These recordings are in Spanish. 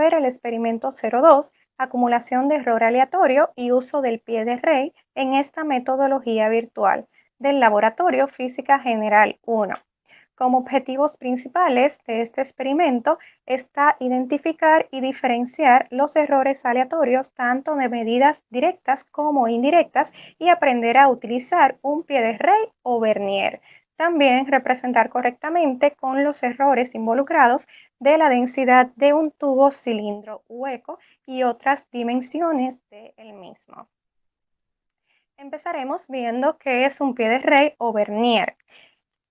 ver el experimento 02, acumulación de error aleatorio y uso del pie de rey en esta metodología virtual del Laboratorio Física General 1. Como objetivos principales de este experimento está identificar y diferenciar los errores aleatorios tanto de medidas directas como indirectas y aprender a utilizar un pie de rey o vernier. También representar correctamente con los errores involucrados de la densidad de un tubo cilindro hueco y otras dimensiones del mismo. Empezaremos viendo qué es un pie de rey o vernier.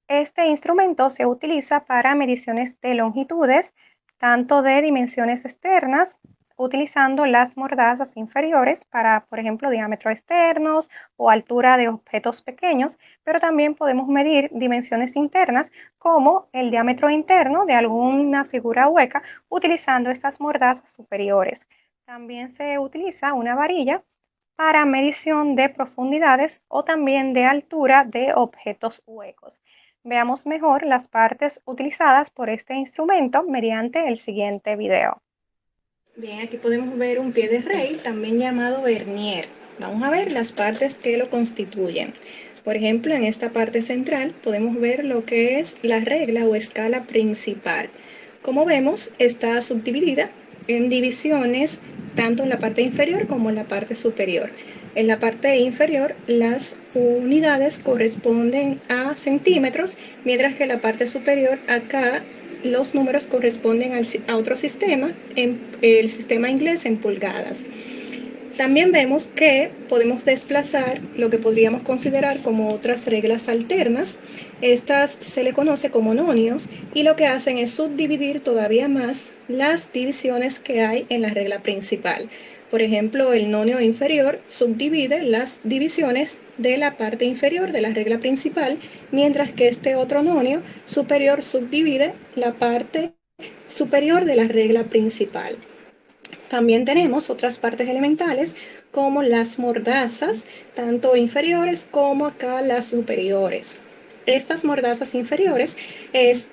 Este instrumento se utiliza para mediciones de longitudes, tanto de dimensiones externas, utilizando las mordazas inferiores para, por ejemplo, diámetros externos o altura de objetos pequeños, pero también podemos medir dimensiones internas como el diámetro interno de alguna figura hueca utilizando estas mordazas superiores. También se utiliza una varilla para medición de profundidades o también de altura de objetos huecos. Veamos mejor las partes utilizadas por este instrumento mediante el siguiente video. Bien, aquí podemos ver un pie de rey, también llamado vernier. Vamos a ver las partes que lo constituyen. Por ejemplo, en esta parte central podemos ver lo que es la regla o escala principal. Como vemos, está subdividida en divisiones tanto en la parte inferior como en la parte superior. En la parte inferior las unidades corresponden a centímetros, mientras que en la parte superior acá los números corresponden a otro sistema, en el sistema inglés en pulgadas. También vemos que podemos desplazar lo que podríamos considerar como otras reglas alternas. Estas se le conoce como nonios y lo que hacen es subdividir todavía más las divisiones que hay en la regla principal. Por ejemplo, el nonio inferior subdivide las divisiones de la parte inferior de la regla principal, mientras que este otro nonio superior subdivide la parte superior de la regla principal. También tenemos otras partes elementales como las mordazas, tanto inferiores como acá las superiores. Estas mordazas inferiores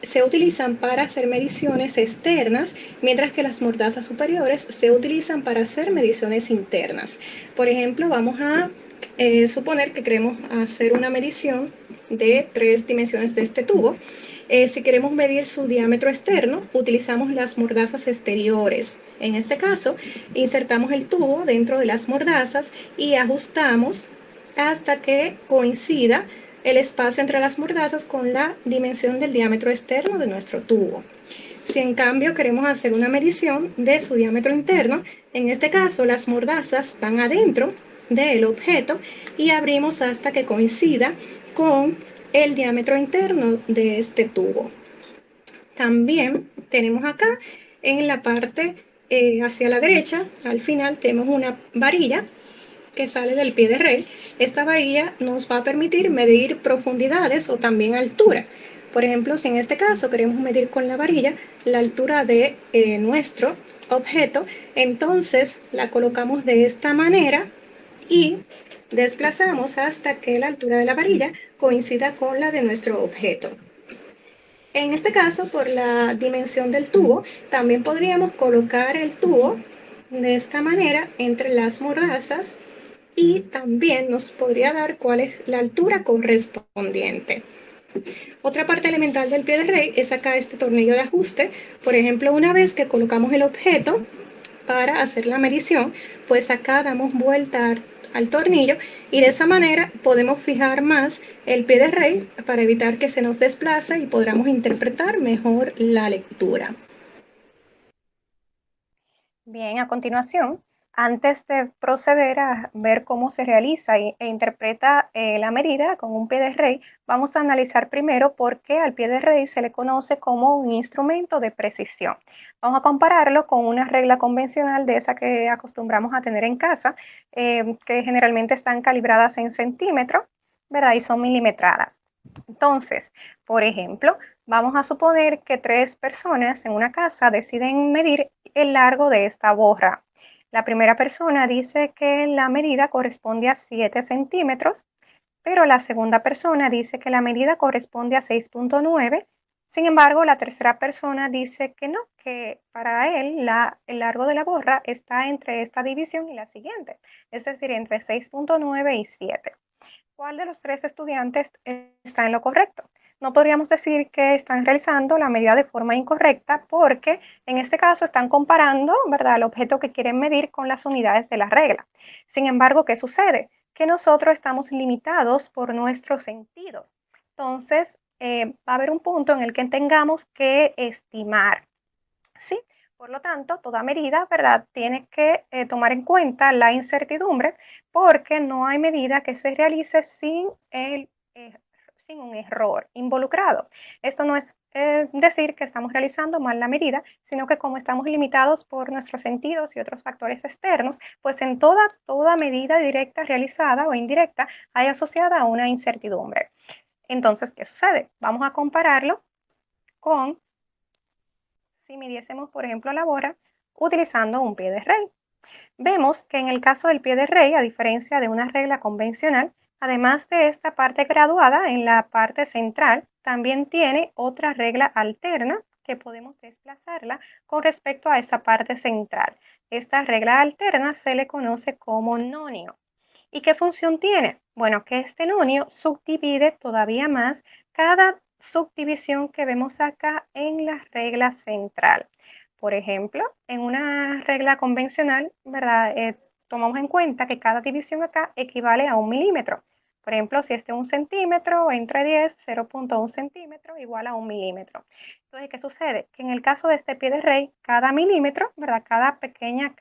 se utilizan para hacer mediciones externas, mientras que las mordazas superiores se utilizan para hacer mediciones internas. Por ejemplo, vamos a suponer que queremos hacer una medición de 3 dimensiones de este tubo. Si queremos medir su diámetro externo, utilizamos las mordazas exteriores. En este caso, insertamos el tubo dentro de las mordazas y ajustamos hasta que coincida el espacio entre las mordazas con la dimensión del diámetro externo de nuestro tubo. Si en cambio queremos hacer una medición de su diámetro interno, en este caso las mordazas van adentro del objeto y abrimos hasta que coincida con el diámetro interno de este tubo. También tenemos acá en la parte hacia la derecha, al final tenemos una varilla que sale del pie de rey. Esta varilla nos va a permitir medir profundidades o también altura. Por ejemplo, si en este caso queremos medir con la varilla la altura de nuestro objeto, entonces la colocamos de esta manera y desplazamos hasta que la altura de la varilla coincida con la de nuestro objeto. En este caso, por la dimensión del tubo, también podríamos colocar el tubo de esta manera entre las mordazas y también nos podría dar cuál es la altura correspondiente. Otra parte elemental del pie de rey es acá este tornillo de ajuste. Por ejemplo, una vez que colocamos el objeto para hacer la medición, pues acá damos vuelta al tornillo y de esa manera podemos fijar más el pie de rey para evitar que se nos desplace y podamos interpretar mejor la lectura. Bien, a continuación, antes de proceder a ver cómo se realiza e interpreta la medida con un pie de rey, vamos a analizar primero por qué al pie de rey se le conoce como un instrumento de precisión. Vamos a compararlo con una regla convencional de esa que acostumbramos a tener en casa, que generalmente están calibradas en centímetros, ¿verdad? Y son milimetradas. Entonces, por ejemplo, vamos a suponer que 3 personas en una casa deciden medir el largo de esta borra. La primera persona dice que la medida corresponde a 7 centímetros, pero la segunda persona dice que la medida corresponde a 6,9 Sin embargo, la tercera persona dice que no, que para él el largo de la borra está entre esta división y la siguiente, es decir, entre 6.9 y 7. ¿Cuál de los tres estudiantes está en lo correcto? No podríamos decir que están realizando la medida de forma incorrecta porque en este caso están comparando, ¿verdad?, el objeto que quieren medir con las unidades de la regla. Sin embargo, ¿qué sucede? Que nosotros estamos limitados por nuestros sentidos. Entonces, va a haber un punto en el que tengamos que estimar, ¿sí? Por lo tanto, toda medida, ¿verdad?, tiene que tomar en cuenta la incertidumbre porque no hay medida que se realice sin un error involucrado. Esto no es decir que estamos realizando mal la medida, sino que como estamos limitados por nuestros sentidos y otros factores externos, pues en toda medida directa realizada o indirecta hay asociada a una incertidumbre. Entonces, ¿qué sucede? Vamos a compararlo con si midiésemos, por ejemplo, la borra utilizando un pie de rey. Vemos que en el caso del pie de rey, a diferencia de una regla convencional, además de esta parte graduada en la parte central, también tiene otra regla alterna que podemos desplazarla con respecto a esa parte central. Esta regla alterna se le conoce como nonio. ¿Y qué función tiene? Bueno, que este nonio subdivide todavía más cada subdivisión que vemos acá en la regla central. Por ejemplo, en una regla convencional, ¿verdad? Tomamos en cuenta que cada división acá equivale a 1 milímetro. Por ejemplo, si este es 1 centímetro, entre 10, 0.1 centímetro igual a 1 milímetro. Entonces, ¿qué sucede? Que en el caso de este pie de rey, cada milímetro, ¿verdad? Cada pequeña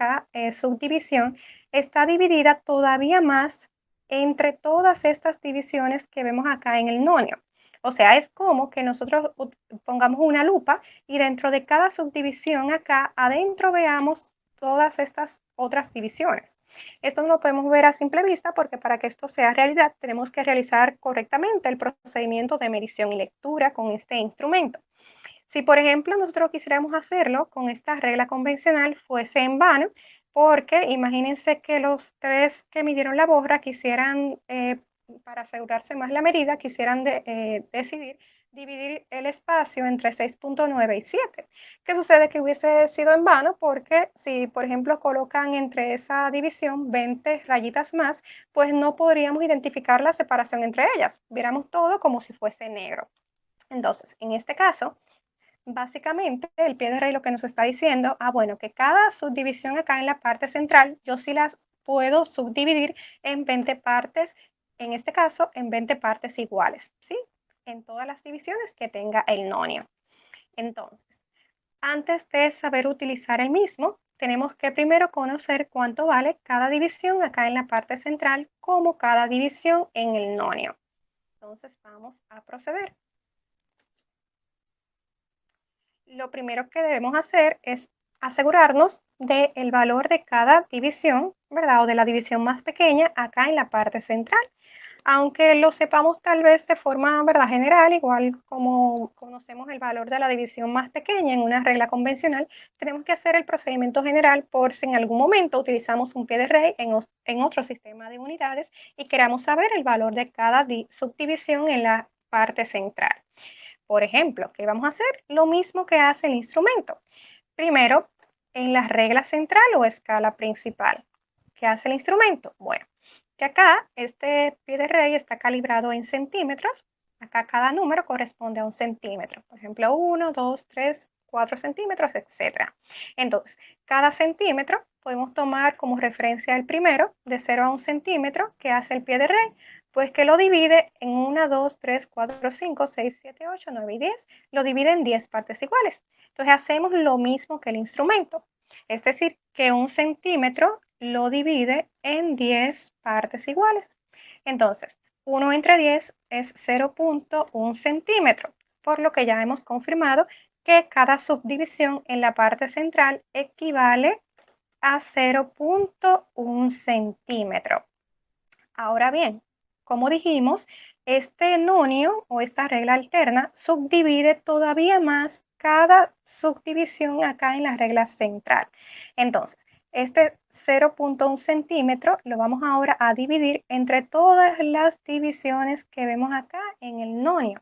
subdivisión está dividida todavía más entre todas estas divisiones que vemos acá en el nonio. O sea, es como que nosotros pongamos una lupa y dentro de cada subdivisión acá adentro veamos todas estas otras divisiones. Esto no lo podemos ver a simple vista porque para que esto sea realidad tenemos que realizar correctamente el procedimiento de medición y lectura con este instrumento. Si, por ejemplo, nosotros quisiéramos hacerlo con esta regla convencional, fuese en vano, porque imagínense que los tres que midieron la borra quisieran, para asegurarse más la medida, quisieran decidir dividir el espacio entre 6.9 y 7. ¿Qué sucede? Que hubiese sido en vano porque si, por ejemplo, colocan entre esa división 20 rayitas más, pues no podríamos identificar la separación entre ellas. Viéramos todo como si fuese negro. Entonces, en este caso, básicamente, el pie de rey lo que nos está diciendo, bueno, que cada subdivisión acá en la parte central, yo sí las puedo subdividir en 20 partes, en este caso, en 20 partes iguales, ¿sí? En todas las divisiones que tenga el nonio. Entonces, antes de saber utilizar el mismo, tenemos que primero conocer cuánto vale cada división acá en la parte central, como cada división en el nonio. Entonces, vamos a proceder. Lo primero que debemos hacer es asegurarnos del valor de cada división, ¿verdad? O de la división más pequeña acá en la parte central. Aunque lo sepamos tal vez de forma, ¿verdad?, general, igual como conocemos el valor de la división más pequeña en una regla convencional, tenemos que hacer el procedimiento general por si en algún momento utilizamos un pie de rey en otro sistema de unidades y queramos saber el valor de cada subdivisión en la parte central. Por ejemplo, ¿qué vamos a hacer? Lo mismo que hace el instrumento. Primero, en la regla central o escala principal. ¿Qué hace el instrumento? Bueno, que acá este pie de rey está calibrado en centímetros. Acá cada número corresponde a 1 centímetro. Por ejemplo, 1, 2, 3, 4 centímetros, etc. Entonces, cada centímetro podemos tomar como referencia el primero, de 0 a 1 centímetro, que hace el pie de rey, pues que lo divide en 1, 2, 3, 4, 5, 6, 7, 8, 9 y 10. Lo divide en 10 partes iguales. Entonces hacemos lo mismo que el instrumento. Es decir, que 1 centímetro lo divide en 10 partes iguales. Entonces, 1 entre 10 es 0.1 centímetro, por lo que ya hemos confirmado que cada subdivisión en la parte central equivale a 0.1 centímetro. Ahora bien, como dijimos, este nonio o esta regla alterna subdivide todavía más cada subdivisión acá en la regla central. Entonces, este 0.1 centímetro lo vamos ahora a dividir entre todas las divisiones que vemos acá en el nonio.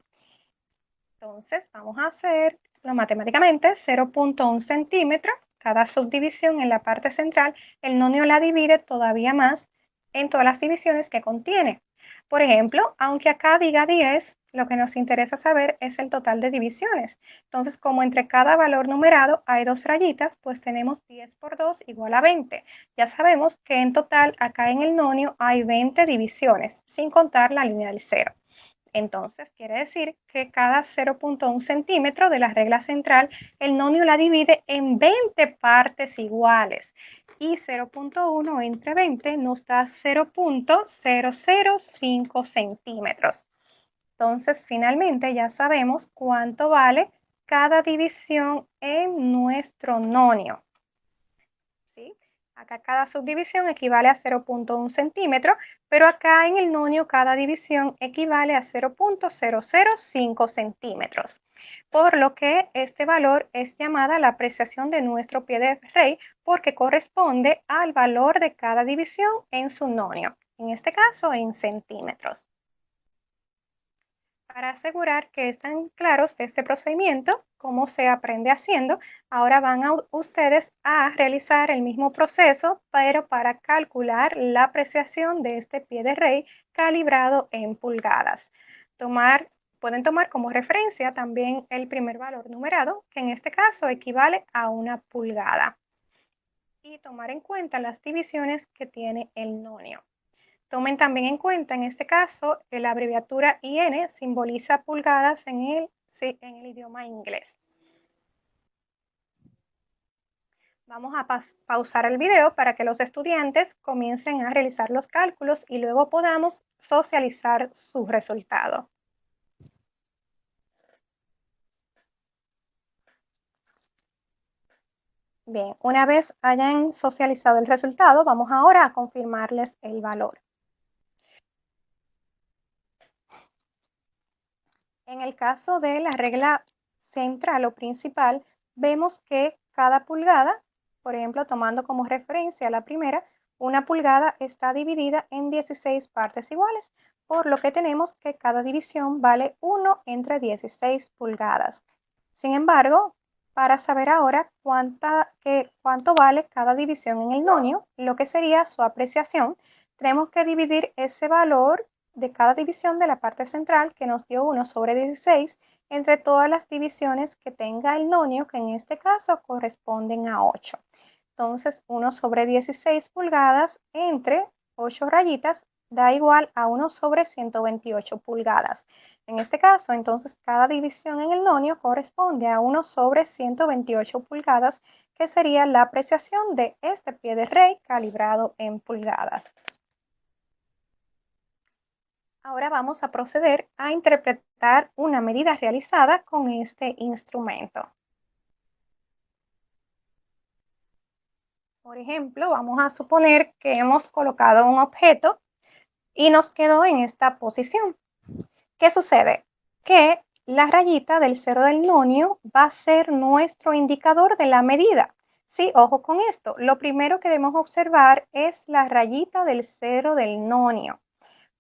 Entonces, vamos a hacer matemáticamente 0.1 centímetro. Cada subdivisión en la parte central, el nonio la divide todavía más en todas las divisiones que contiene. Por ejemplo, aunque acá diga 10, lo que nos interesa saber es el total de divisiones. Entonces, como entre cada valor numerado hay dos rayitas, pues tenemos 10 por 2 igual a 20. Ya sabemos que en total acá en el nonio hay 20 divisiones, sin contar la línea del cero. Entonces, quiere decir que cada 0.1 centímetro de la regla central, el nonio la divide en 20 partes iguales. Y 0.1 entre 20 nos da 0.005 centímetros. Entonces, finalmente ya sabemos cuánto vale cada división en nuestro nonio. ¿Sí? Acá cada subdivisión equivale a 0.1 centímetro, pero acá en el nonio cada división equivale a 0.005 centímetros, por lo que este valor es llamada la apreciación de nuestro pie de rey porque corresponde al valor de cada división en su nonio, en este caso en centímetros. Para asegurar que están claros de este procedimiento, cómo se aprende haciendo, ahora van ustedes a realizar el mismo proceso, pero para calcular la apreciación de este pie de rey calibrado en pulgadas. Pueden tomar como referencia también el primer valor numerado, que en este caso equivale a 1 pulgada. Y tomar en cuenta las divisiones que tiene el nonio. Tomen también en cuenta, en este caso, la abreviatura IN simboliza pulgadas en el idioma inglés. Vamos a pausar el video para que los estudiantes comiencen a realizar los cálculos y luego podamos socializar su resultado. Bien, una vez hayan socializado el resultado, vamos ahora a confirmarles el valor. En el caso de la regla central o principal, vemos que cada pulgada, por ejemplo, tomando como referencia la primera, una pulgada está dividida en 16 partes iguales, por lo que tenemos que cada división vale 1 entre 16 pulgadas. Sin embargo, para saber ahora cuánto vale cada división en el nonio, lo que sería su apreciación, tenemos que dividir ese valor de cada división de la parte central, que nos dio 1 sobre 16, entre todas las divisiones que tenga el nonio, que en este caso corresponden a 8. Entonces, 1 sobre 16 pulgadas entre 8 rayitas da igual a 1 sobre 128 pulgadas. En este caso, entonces, cada división en el nonio corresponde a 1 sobre 128 pulgadas, que sería la apreciación de este pie de rey calibrado en pulgadas. Ahora vamos a proceder a interpretar una medida realizada con este instrumento. Por ejemplo, vamos a suponer que hemos colocado un objeto y nos quedó en esta posición. ¿Qué sucede? Que la rayita del cero del nonio va a ser nuestro indicador de la medida. Sí, ojo con esto. Lo primero que debemos observar es la rayita del cero del nonio.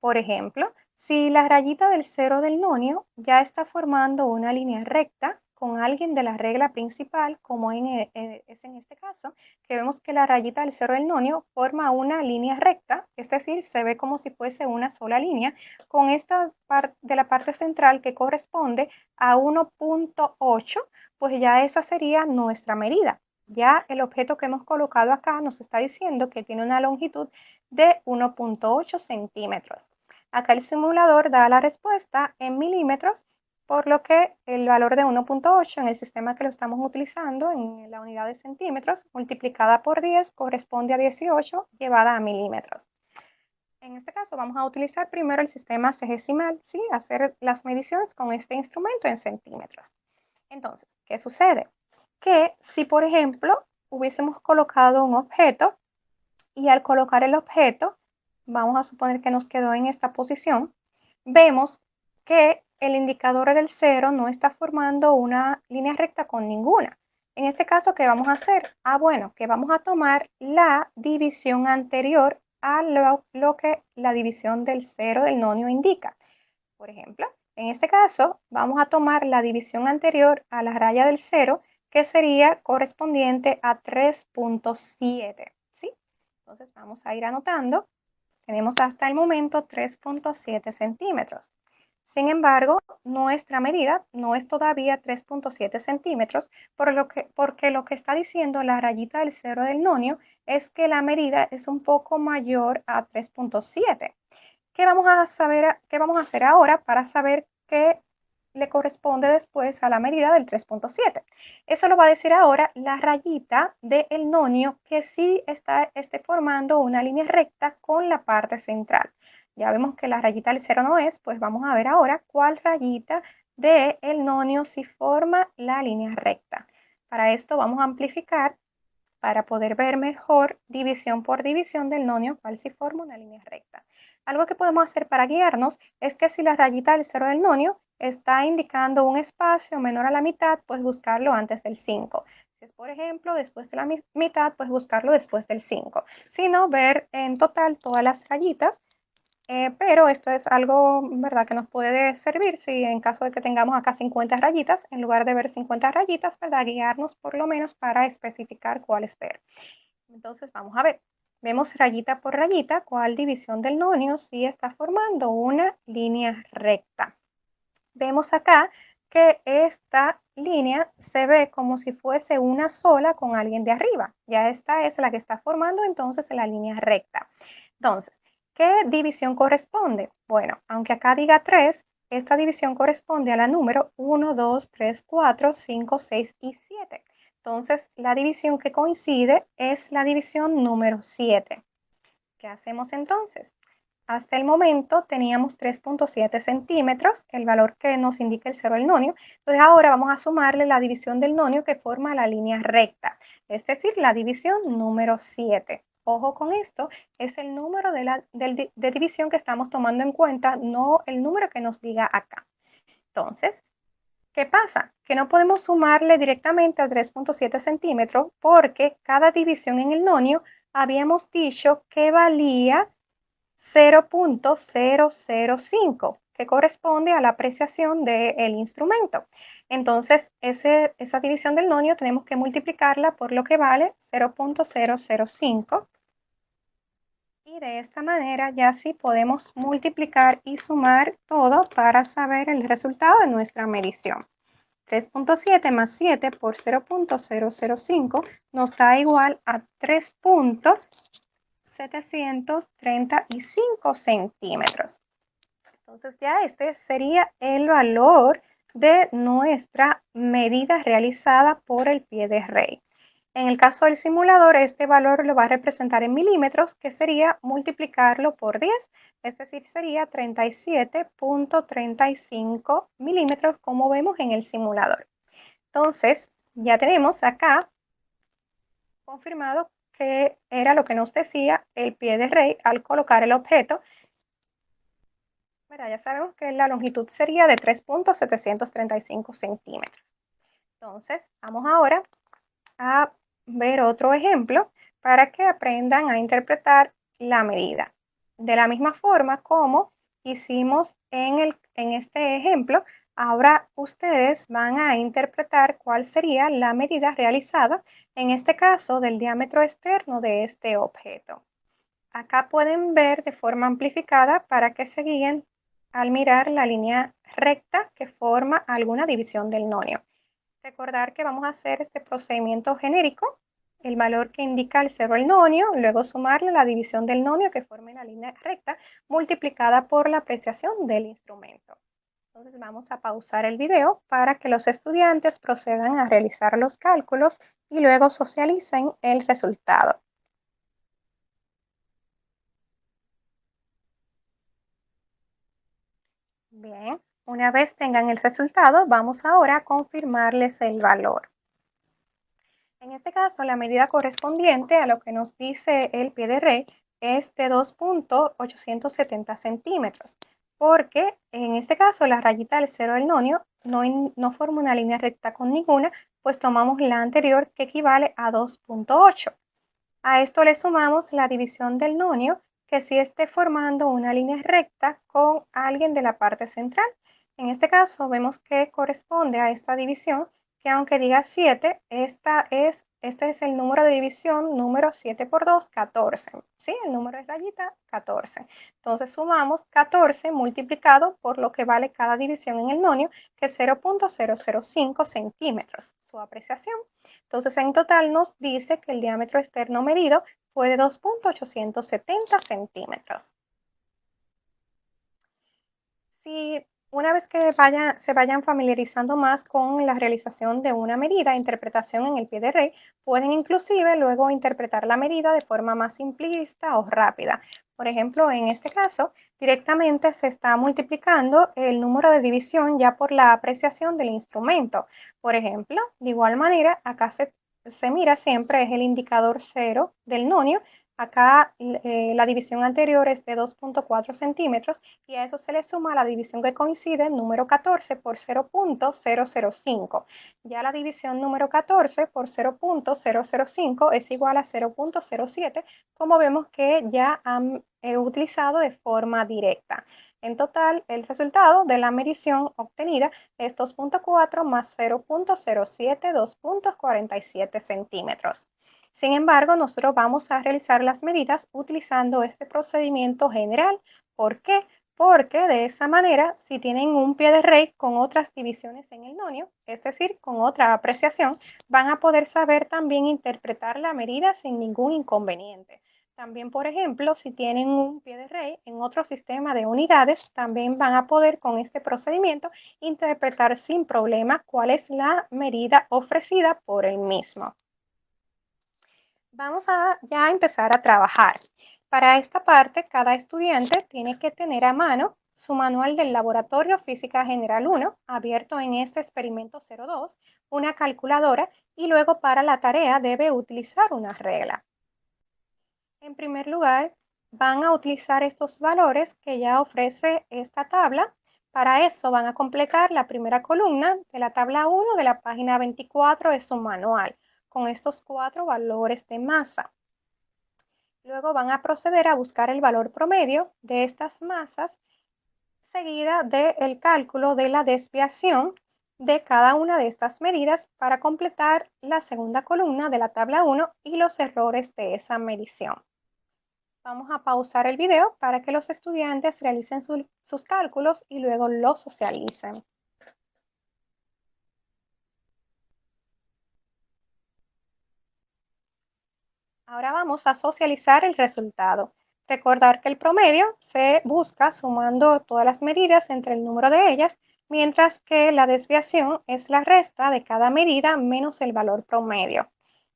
Por ejemplo, si la rayita del cero del nonio ya está formando una línea recta con alguien de la regla principal, como es en este caso, que vemos que la rayita del cero del nonio forma una línea recta, es decir, se ve como si fuese una sola línea, con esta parte de la parte central que corresponde a 1.8, pues ya esa sería nuestra medida. Ya el objeto que hemos colocado acá nos está diciendo que tiene una longitud de 1.8 centímetros. Acá el simulador da la respuesta en milímetros, por lo que el valor de 1.8 en el sistema que lo estamos utilizando, en la unidad de centímetros, multiplicada por 10, corresponde a 18 llevada a milímetros. En este caso vamos a utilizar primero el sistema sexagesimal, ¿sí? Hacer las mediciones con este instrumento en centímetros. Entonces, ¿qué sucede? Que si, por ejemplo, hubiésemos colocado un objeto y al colocar el objeto, vamos a suponer que nos quedó en esta posición, vemos que el indicador del cero no está formando una línea recta con ninguna. En este caso, ¿qué vamos a hacer? Bueno, que vamos a tomar la división anterior a lo que la división del cero del nonio indica. Por ejemplo, En este caso, vamos a tomar la división anterior a la raya del 0, que sería correspondiente a 3.7, ¿sí? Entonces vamos a ir anotando. Tenemos hasta el momento 3.7 centímetros. Sin embargo, nuestra medida no es todavía 3.7 centímetros, porque lo que está diciendo la rayita del 0 del nonio es que la medida es un poco mayor a 3.7. ¿Qué vamos a hacer ahora para saber qué le corresponde después a la medida del 3.7? Eso lo va a decir ahora la rayita del nonio que sí esté formando una línea recta con la parte central. Ya vemos que la rayita del 0 no es, pues vamos a ver ahora cuál rayita del nonio sí forma la línea recta. Para esto vamos a amplificar para poder ver mejor división por división del nonio cuál sí forma una línea recta. Algo que podemos hacer para guiarnos es que si la rayita del 0 del nonio está indicando un espacio menor a la mitad, pues buscarlo antes del 5. Si es, por ejemplo, después de la mitad, pues buscarlo después del 5. Si no, ver en total todas las rayitas, pero esto es algo, ¿verdad?, que nos puede servir si en caso de que tengamos acá 50 rayitas, en lugar de ver 50 rayitas, ¿verdad?, guiarnos por lo menos para especificar cuáles ver. Entonces vamos a ver, vemos rayita por rayita cuál división del nonio sí está formando una línea recta. Vemos acá que esta línea se ve como si fuese una sola con alguien de arriba. Ya esta es la que está formando entonces la línea recta. Entonces, ¿qué división corresponde? Bueno, aunque acá diga 3, esta división corresponde a la número 1, 2, 3, 4, 5, 6 y 7. Entonces, la división que coincide es la división número 7. ¿Qué hacemos entonces? Hasta el momento teníamos 3.7 centímetros, el valor que nos indica el 0 del nonio. Entonces ahora vamos a sumarle la división del nonio que forma la línea recta, es decir, la división número 7. Ojo con esto, es el número de división que estamos tomando en cuenta, no el número que nos diga acá. Entonces, ¿qué pasa? Que no podemos sumarle directamente a 3.7 centímetros porque cada división en el nonio habíamos dicho que valía 0.005, que corresponde a la apreciación del instrumento. Entonces, esa división del nonio tenemos que multiplicarla por lo que vale 0.005. Y de esta manera ya sí podemos multiplicar y sumar todo para saber el resultado de nuestra medición. 3.7 más 7 por 0.005 nos da igual a 3.735 centímetros. Entonces ya este sería el valor de nuestra medida realizada por el pie de rey. En el caso del simulador, este valor lo va a representar en milímetros, que sería multiplicarlo por 10, es decir, sería 37.35 milímetros, como vemos en el simulador. Entonces, ya tenemos acá confirmado que era lo que nos decía el pie de rey al colocar el objeto. Ya sabemos que la longitud sería de 3.735 centímetros. Entonces, vamos ahora a ver otro ejemplo para que aprendan a interpretar la medida. De la misma forma como hicimos en este ejemplo, ahora ustedes van a interpretar cuál sería la medida realizada, en este caso del diámetro externo de este objeto. Acá pueden ver de forma amplificada para que se guíen al mirar la línea recta que forma alguna división del nonio. Recordar que vamos a hacer este procedimiento genérico, el valor que indica el 0 del nonio, luego sumarle la división del nonio que forme la línea recta multiplicada por la apreciación del instrumento. Entonces vamos a pausar el video para que los estudiantes procedan a realizar los cálculos y luego socialicen el resultado. Bien, una vez tengan el resultado, vamos ahora a confirmarles el valor. En este caso, la medida correspondiente a lo que nos dice el pie de rey es de 2.870 centímetros, porque en este caso la rayita del 0 del nonio no forma una línea recta con ninguna, pues tomamos la anterior que equivale a 2.8. A esto le sumamos la división del nonio, que sí esté formando una línea recta con alguien de la parte central. En este caso vemos que corresponde a esta división, que aunque diga 7, este es el número de división número 7 por 2, 14. ¿Sí? El número de rayita, 14. Entonces sumamos 14 multiplicado por lo que vale cada división en el nonio, que es 0.005 centímetros. Su apreciación. Entonces en total nos dice que el diámetro externo medido fue de 2.870 centímetros. Si una vez que se vayan familiarizando más con la realización de una medida, interpretación en el pie de rey, pueden inclusive luego interpretar la medida de forma más simplista o rápida. Por ejemplo, en este caso, directamente se está multiplicando el número de división ya por la apreciación del instrumento. Por ejemplo, de igual manera, acá se mira siempre es el indicador 0 del nonio. Acá la división anterior es de 2.4 centímetros y a eso se le suma la división que coincide, número 14 por 0.005. Ya la división número 14 por 0.005 es igual a 0.07, como vemos que ya han utilizado de forma directa. En total, el resultado de la medición obtenida es 2.4 más 0.07, 2.47 centímetros. Sin embargo, nosotros vamos a realizar las medidas utilizando este procedimiento general. ¿Por qué? Porque de esa manera, si tienen un pie de rey con otras divisiones en el nonio, es decir, con otra apreciación, van a poder saber también interpretar la medida sin ningún inconveniente. También, por ejemplo, si tienen un pie de rey en otro sistema de unidades, también van a poder con este procedimiento interpretar sin problema cuál es la medida ofrecida por el mismo. Vamos a ya empezar a trabajar. Para esta parte, cada estudiante tiene que tener a mano su manual del Laboratorio Física General 1, abierto en este experimento 02, una calculadora y luego para la tarea debe utilizar una regla. En primer lugar, van a utilizar estos valores que ya ofrece esta tabla. Para eso van a completar la primera columna de la tabla 1 de la página 24 de su manual, con estos 4 valores de masa. Luego van a proceder a buscar el valor promedio de estas masas, seguida del cálculo de la desviación de cada una de estas medidas para completar la segunda columna de la tabla 1 y los errores de esa medición. Vamos a pausar el video para que los estudiantes realicen sus cálculos y luego los socialicen. Ahora vamos a socializar el resultado. Recordar que el promedio se busca sumando todas las medidas entre el número de ellas, mientras que la desviación es la resta de cada medida menos el valor promedio.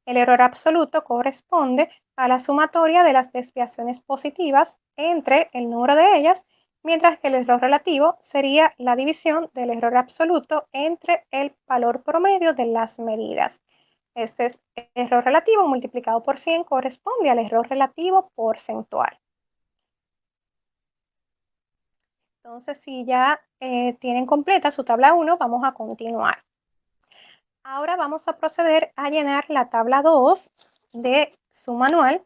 El error absoluto corresponde a la sumatoria de las desviaciones positivas entre el número de ellas, mientras que el error relativo sería la división del error absoluto entre el valor promedio de las medidas. Este es error relativo multiplicado por 100 corresponde al error relativo porcentual. Entonces, si ya tienen completa su tabla 1, vamos a continuar. Ahora vamos a proceder a llenar la tabla 2 de su manual.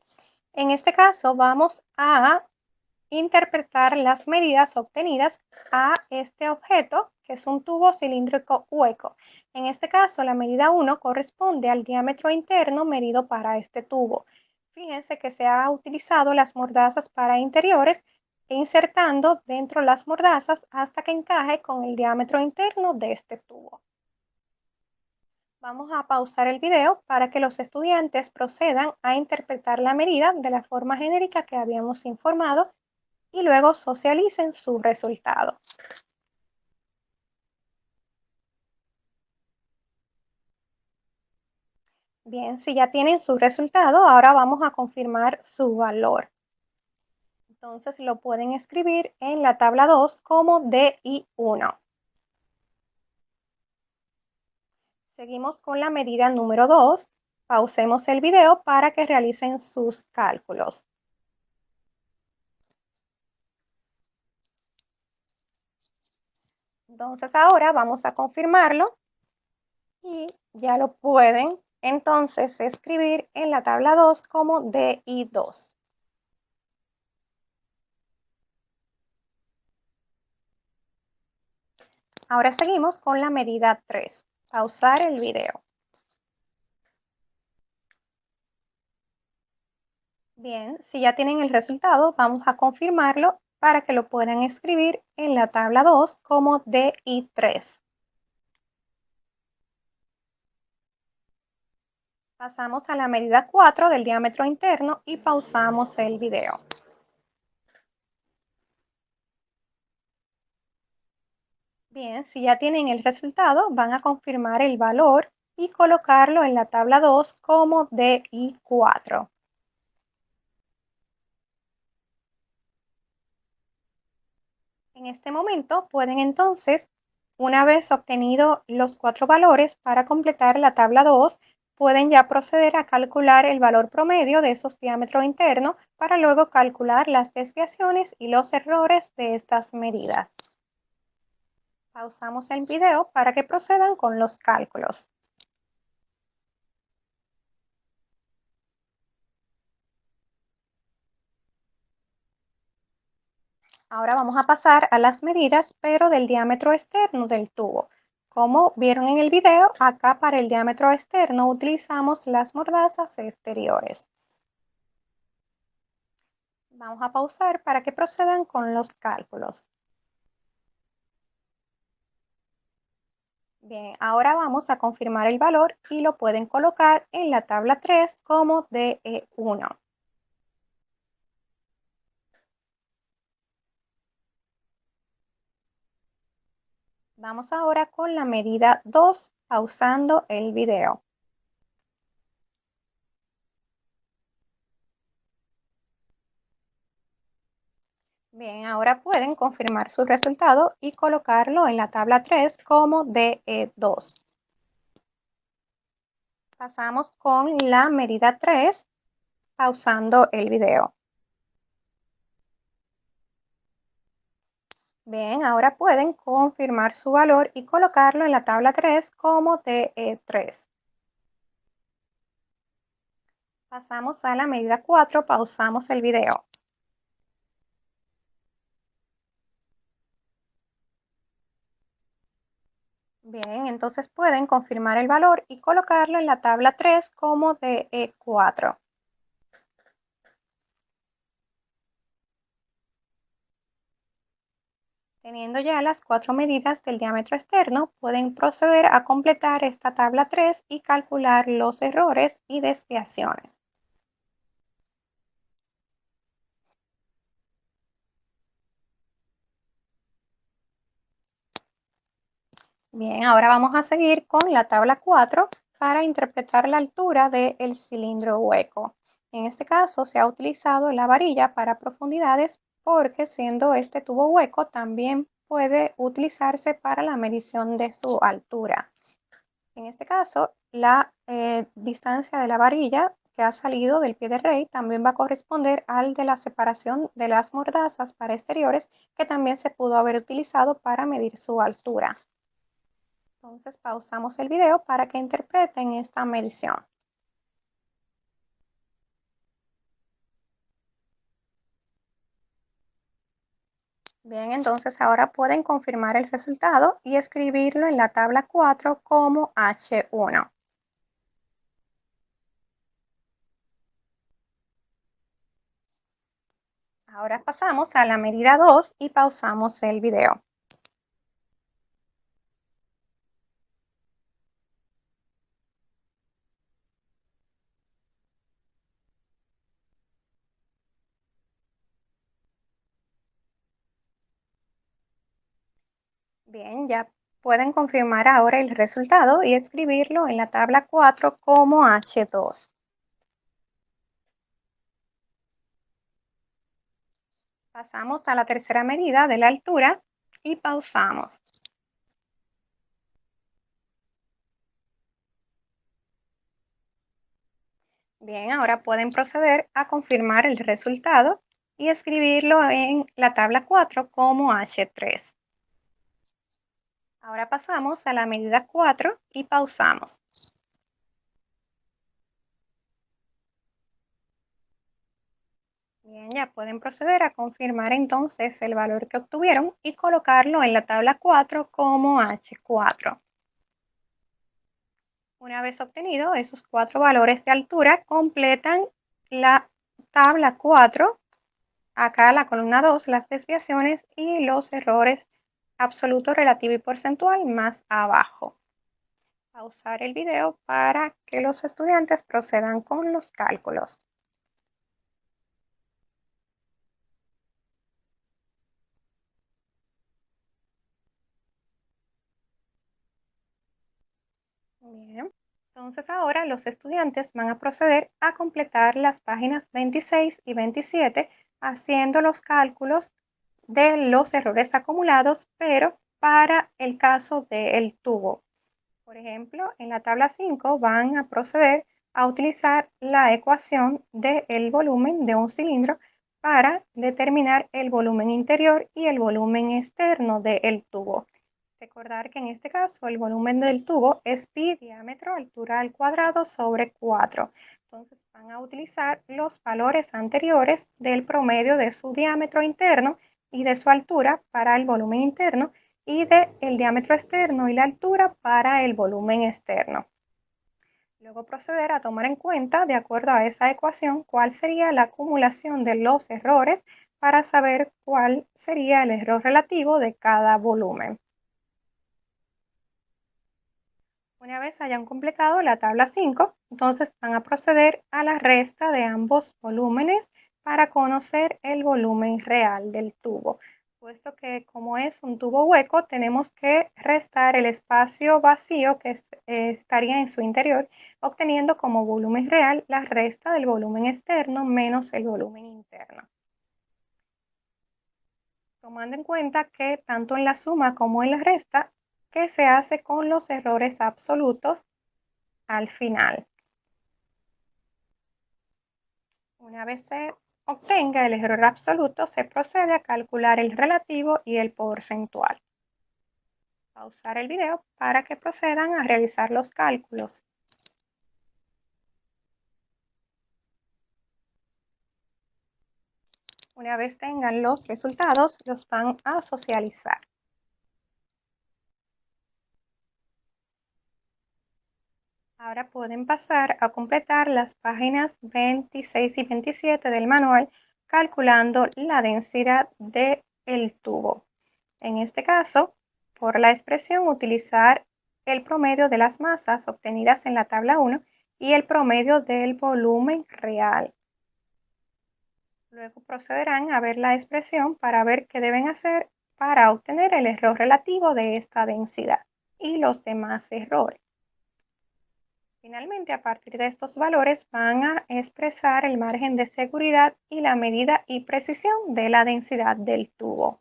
En este caso, vamos a interpretar las medidas obtenidas a este objeto, que es un tubo cilíndrico hueco. En este caso, la medida 1 corresponde al diámetro interno medido para este tubo. Fíjense que se ha utilizado las mordazas para interiores, insertando dentro las mordazas hasta que encaje con el diámetro interno de este tubo. Vamos a pausar el video para que los estudiantes procedan a interpretar la medida de la forma genérica que habíamos informado y luego socialicen su resultado. Bien, si ya tienen su resultado, ahora vamos a confirmar su valor. Entonces lo pueden escribir en la tabla 2 como DI1. Seguimos con la medida número 2. Pausemos el video para que realicen sus cálculos. Entonces ahora vamos a confirmarlo y ya lo pueden entonces escribir en la tabla 2 como DI2. Ahora seguimos con la medida 3. Pausar el video. Bien, si ya tienen el resultado, vamos a confirmarlo para que lo puedan escribir en la tabla 2 como DI3. Pasamos a la medida 4 del diámetro interno y pausamos el video. Bien, si ya tienen el resultado, van a confirmar el valor y colocarlo en la tabla 2 como DI4. En este momento pueden entonces, una vez obtenido los 4 valores para completar la tabla 2, pueden ya proceder a calcular el valor promedio de esos diámetros internos para luego calcular las desviaciones y los errores de estas medidas. Pausamos el video para que procedan con los cálculos. Ahora vamos a pasar a las medidas, pero del diámetro externo del tubo. Como vieron en el video, acá para el diámetro externo utilizamos las mordazas exteriores. Vamos a pausar para que procedan con los cálculos. Bien, ahora vamos a confirmar el valor y lo pueden colocar en la tabla 3 como DE1. Vamos ahora con la medida 2, pausando el video. Bien, ahora pueden confirmar su resultado y colocarlo en la tabla 3 como DE2. Pasamos con la medida 3, pausando el video. Bien, ahora pueden confirmar su valor y colocarlo en la tabla 3 como DE3. Pasamos a la medida 4, pausamos el video. Bien, entonces pueden confirmar el valor y colocarlo en la tabla 3 como DE4. Teniendo ya las 4 medidas del diámetro externo, pueden proceder a completar esta tabla 3 y calcular los errores y desviaciones. Bien, ahora vamos a seguir con la tabla 4 para interpretar la altura del cilindro hueco. En este caso se ha utilizado la varilla para profundidades porque siendo este tubo hueco también puede utilizarse para la medición de su altura. En este caso, la distancia de la varilla que ha salido del pie de rey también va a corresponder al de la separación de las mordazas para exteriores que también se pudo haber utilizado para medir su altura. Entonces pausamos el video para que interpreten esta medición. Bien, entonces ahora pueden confirmar el resultado y escribirlo en la tabla 4 como H1. Ahora pasamos a la medida 2 y pausamos el video. Bien, ya pueden confirmar ahora el resultado y escribirlo en la tabla 4 como H2. Pasamos a la tercera medida de la altura y pausamos. Bien, ahora pueden proceder a confirmar el resultado y escribirlo en la tabla 4 como H3. Ahora pasamos a la medida 4 y pausamos. Bien, ya pueden proceder a confirmar entonces el valor que obtuvieron y colocarlo en la tabla 4 como H4. Una vez obtenido esos 4 valores de altura, completan la tabla 4, acá la columna 2, las desviaciones y los errores absoluto, relativo y porcentual más abajo. Pausar el video para que los estudiantes procedan con los cálculos. Bien. Entonces ahora los estudiantes van a proceder a completar las páginas 26 y 27 haciendo los cálculos de los errores acumulados, pero para el caso del tubo. Por ejemplo, en la tabla 5 van a proceder a utilizar la ecuación del volumen de un cilindro para determinar el volumen interior y el volumen externo del tubo. Recordar que en este caso el volumen del tubo es pi diámetro altura al cuadrado sobre 4. Entonces van a utilizar los valores anteriores del promedio de su diámetro interno y de su altura para el volumen interno y del diámetro externo y la altura para el volumen externo. Luego proceder a tomar en cuenta, de acuerdo a esa ecuación, cuál sería la acumulación de los errores para saber cuál sería el error relativo de cada volumen. Una vez hayan completado la tabla 5, entonces van a proceder a la resta de ambos volúmenes para conocer el volumen real del tubo. Puesto que como es un tubo hueco, tenemos que restar el espacio vacío que estaría en su interior, obteniendo como volumen real la resta del volumen externo menos el volumen interno. Tomando en cuenta que tanto en la suma como en la resta, ¿qué se hace con los errores absolutos al final? Una vez se obtenga el error absoluto, se procede a calcular el relativo y el porcentual. Pausar el video para que procedan a realizar los cálculos. Una vez tengan los resultados, los van a socializar. Ahora pueden pasar a completar las páginas 26 y 27 del manual calculando la densidad del tubo. En este caso, por la expresión utilizar el promedio de las masas obtenidas en la tabla 1 y el promedio del volumen real. Luego procederán a ver la expresión para ver qué deben hacer para obtener el error relativo de esta densidad y los demás errores. Finalmente, a partir de estos valores van a expresar el margen de seguridad y la medida y precisión de la densidad del tubo.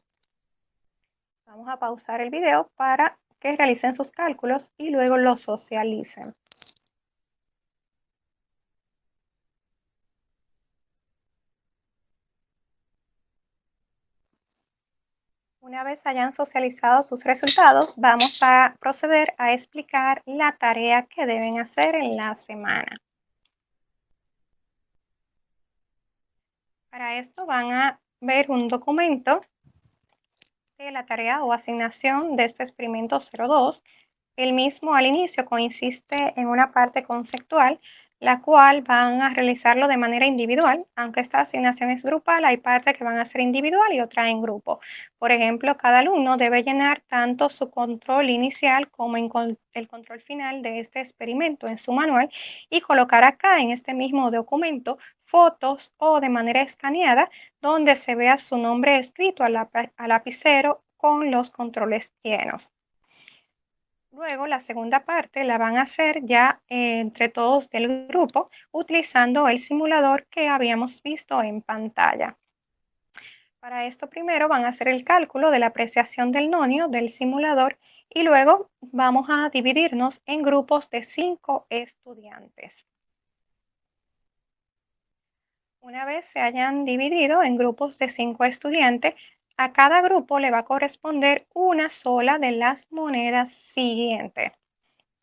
Vamos a pausar el video para que realicen sus cálculos y luego los socialicen. Una vez hayan socializado sus resultados, vamos a proceder a explicar la tarea que deben hacer en la semana. Para esto van a ver un documento de la tarea o asignación de este experimento 02. El mismo al inicio consiste en una parte conceptual, la cual van a realizarlo de manera individual. Aunque esta asignación es grupal, hay partes que van a ser individual y otra en grupo. Por ejemplo, cada alumno debe llenar tanto su control inicial como el control final de este experimento en su manual y colocar acá en este mismo documento fotos o de manera escaneada donde se vea su nombre escrito a lapicero con los controles llenos. Luego, la segunda parte la van a hacer ya entre todos del grupo utilizando el simulador que habíamos visto en pantalla. Para esto primero van a hacer el cálculo de la apreciación del nonio del simulador y luego vamos a dividirnos en grupos de 5 estudiantes. Una vez se hayan dividido en grupos de 5 estudiantes, a cada grupo le va a corresponder una sola de las monedas siguientes.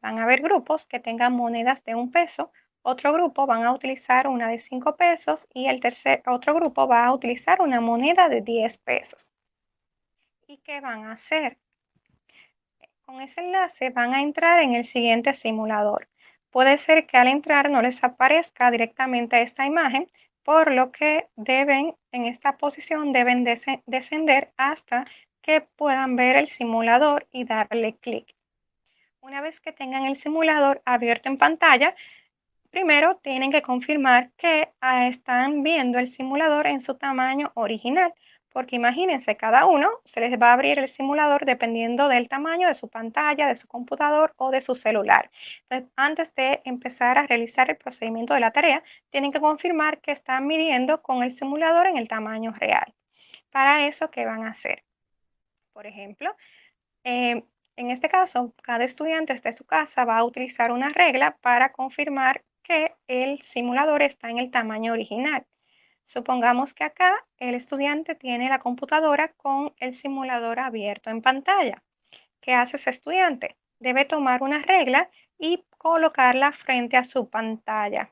Van a haber grupos que tengan monedas de 1 peso, Otro grupo van a utilizar una de 5 pesos y otro grupo va a utilizar una moneda de 10 pesos. ¿Y qué van a hacer? Con ese enlace van a entrar en el siguiente simulador. Puede ser que al entrar no les aparezca directamente esta imagen, por lo que en esta posición deben descender hasta que puedan ver el simulador y darle clic. Una vez que tengan el simulador abierto en pantalla, primero tienen que confirmar que están viendo el simulador en su tamaño original, porque imagínense, cada uno se les va a abrir el simulador dependiendo del tamaño de su pantalla, de su computador o de su celular. Entonces, antes de empezar a realizar el procedimiento de la tarea, tienen que confirmar que están midiendo con el simulador en el tamaño real. Para eso, ¿qué van a hacer? Por ejemplo, en este caso, cada estudiante desde su casa va a utilizar una regla para confirmar que el simulador está en el tamaño original. Supongamos que acá el estudiante tiene la computadora con el simulador abierto en pantalla. ¿Qué hace ese estudiante? Debe tomar una regla y colocarla frente a su pantalla.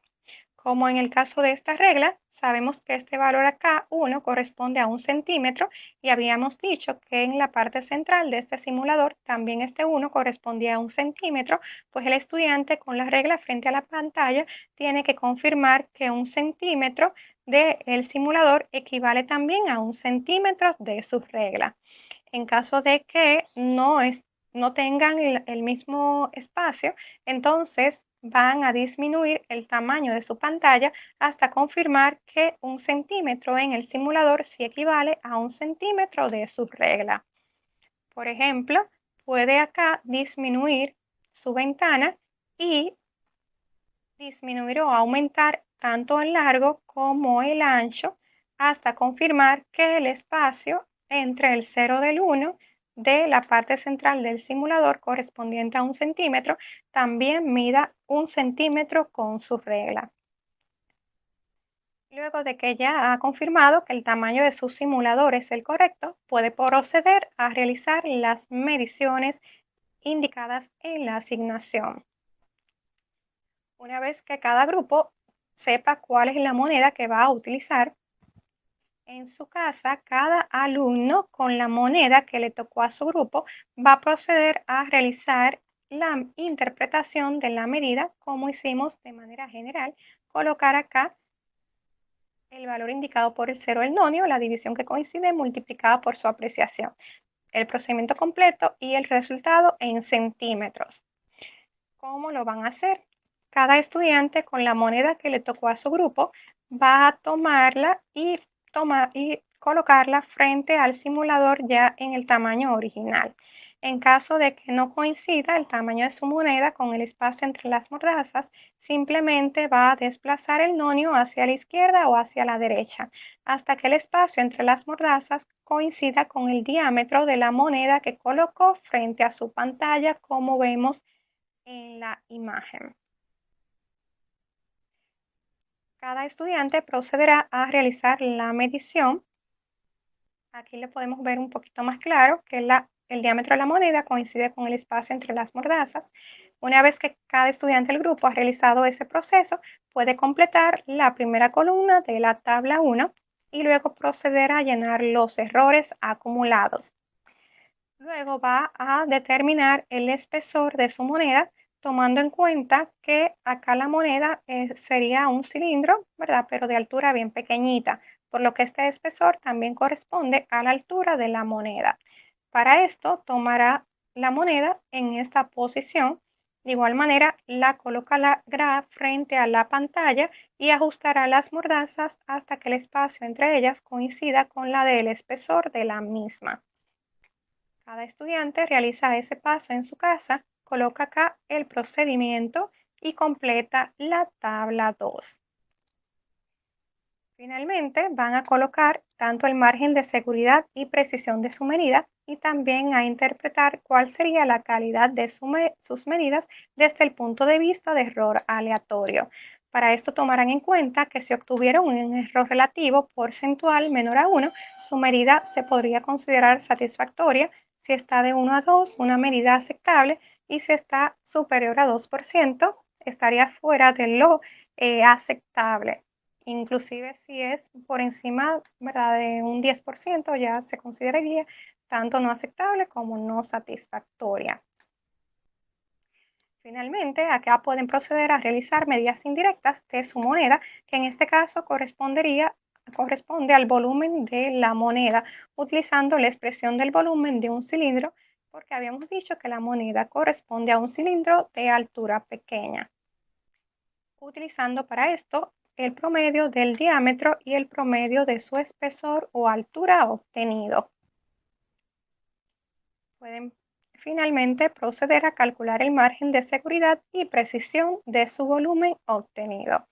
Como en el caso de esta regla, sabemos que este valor acá, 1, corresponde a 1 centímetro y habíamos dicho que en la parte central de este simulador también este 1 correspondía a 1 centímetro, pues el estudiante con la regla frente a la pantalla tiene que confirmar que 1 centímetro del simulador equivale también a 1 centímetro de su regla. En caso de que no tengan el mismo espacio, entonces van a disminuir el tamaño de su pantalla hasta confirmar que 1 centímetro en el simulador sí equivale a 1 centímetro de su regla. Por ejemplo, puede acá disminuir su ventana y disminuir o aumentar tanto el largo como el ancho hasta confirmar que el espacio entre el 0 del 1 de la parte central del simulador correspondiente a 1 centímetro también mida 1 centímetro con su regla. Luego de que ya ha confirmado que el tamaño de su simulador es el correcto, puede proceder a realizar las mediciones indicadas en la asignación. Una vez que cada grupo sepa cuál es la moneda que va a utilizar, en su casa, cada alumno con la moneda que le tocó a su grupo va a proceder a realizar la interpretación de la medida como hicimos de manera general. Colocar acá el valor indicado por el cero del nonio, la división que coincide multiplicada por su apreciación, el procedimiento completo y el resultado en centímetros. ¿Cómo lo van a hacer? Cada estudiante con la moneda que le tocó a su grupo va a tomarla y colocarla frente al simulador ya en el tamaño original. En caso de que no coincida el tamaño de su moneda con el espacio entre las mordazas, simplemente va a desplazar el nonio hacia la izquierda o hacia la derecha, hasta que el espacio entre las mordazas coincida con el diámetro de la moneda que colocó frente a su pantalla, como vemos en la imagen. Cada estudiante procederá a realizar la medición. Aquí le podemos ver un poquito más claro que el diámetro de la moneda coincide con el espacio entre las mordazas. Una vez que cada estudiante del grupo ha realizado ese proceso, puede completar la primera columna de la tabla 1 y luego proceder a llenar los errores acumulados. Luego va a determinar el espesor de su moneda, tomando en cuenta que acá la moneda sería un cilindro, ¿verdad? Pero de altura bien pequeñita, por lo que este espesor también corresponde a la altura de la moneda. Para esto tomará la moneda en esta posición. De igual manera, la colocará frente a la pantalla y ajustará las mordazas hasta que el espacio entre ellas coincida con la del espesor de la misma. Cada estudiante realiza ese paso en su casa, coloca acá el procedimiento y completa la tabla 2. Finalmente, van a colocar tanto el margen de seguridad y precisión de su medida y también a interpretar cuál sería la calidad de sus medidas desde el punto de vista de error aleatorio. Para esto tomarán en cuenta que si obtuvieron un error relativo porcentual menor a 1, su medida se podría considerar satisfactoria. Si está de 1 a 2, una medida aceptable, y si está superior a 2%, estaría fuera de lo aceptable. Inclusive si es por encima, ¿verdad?, de un 10%, ya se consideraría tanto no aceptable como no satisfactoria. Finalmente, acá pueden proceder a realizar medidas indirectas de su moneda, que en este caso corresponde al volumen de la moneda, utilizando la expresión del volumen de un cilindro, porque habíamos dicho que la moneda corresponde a un cilindro de altura pequeña, utilizando para esto el promedio del diámetro y el promedio de su espesor o altura obtenido. Pueden finalmente proceder a calcular el margen de seguridad y precisión de su volumen obtenido.